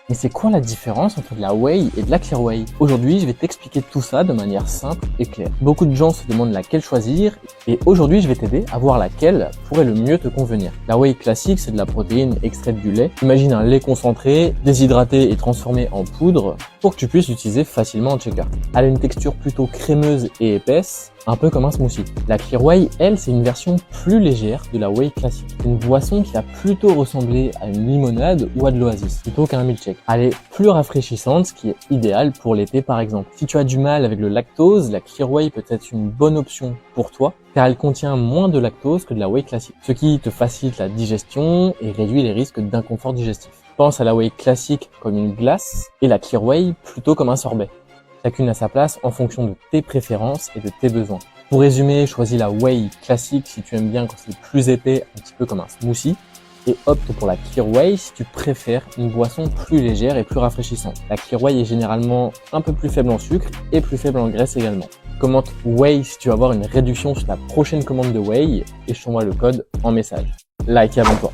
Mais c'est quoi la différence entre de la whey et de la clear whey? Aujourd'hui, je vais t'expliquer tout ça de manière simple et claire. Beaucoup de gens se demandent laquelle choisir et aujourd'hui, je vais t'aider à voir laquelle pourrait le mieux te convenir. La whey classique, c'est de la protéine extraite du lait. Imagine un lait concentré, déshydraté et transformé en poudre pour que tu puisses l'utiliser facilement en shaker. Elle a une texture plutôt crémeuse et épaisse, un peu comme un smoothie. La clear whey, elle, c'est une version plus légère de la whey classique. C'est une boisson qui va plutôt ressembler à une limonade ou à de l'oasis, plutôt qu'à un milkshake. Elle est plus rafraîchissante, ce qui est idéal pour l'été par exemple. Si tu as du mal avec le lactose, la clear whey peut être une bonne option pour toi, car elle contient moins de lactose que de la whey classique, ce qui te facilite la digestion et réduit les risques d'inconfort digestif. Pense à la whey classique comme une glace et la clear whey plutôt comme un sorbet. Chacune à sa place en fonction de tes préférences et de tes besoins. Pour résumer, choisis la whey classique si tu aimes bien quand c'est plus épais, un petit peu comme un smoothie, et opte pour la clear whey si tu préfères une boisson plus légère et plus rafraîchissante. La clear whey est généralement un peu plus faible en sucre et plus faible en graisse également. Commente whey si tu veux avoir une réduction sur la prochaine commande de whey et je t'envoie le code en message. Like et abonne-toi.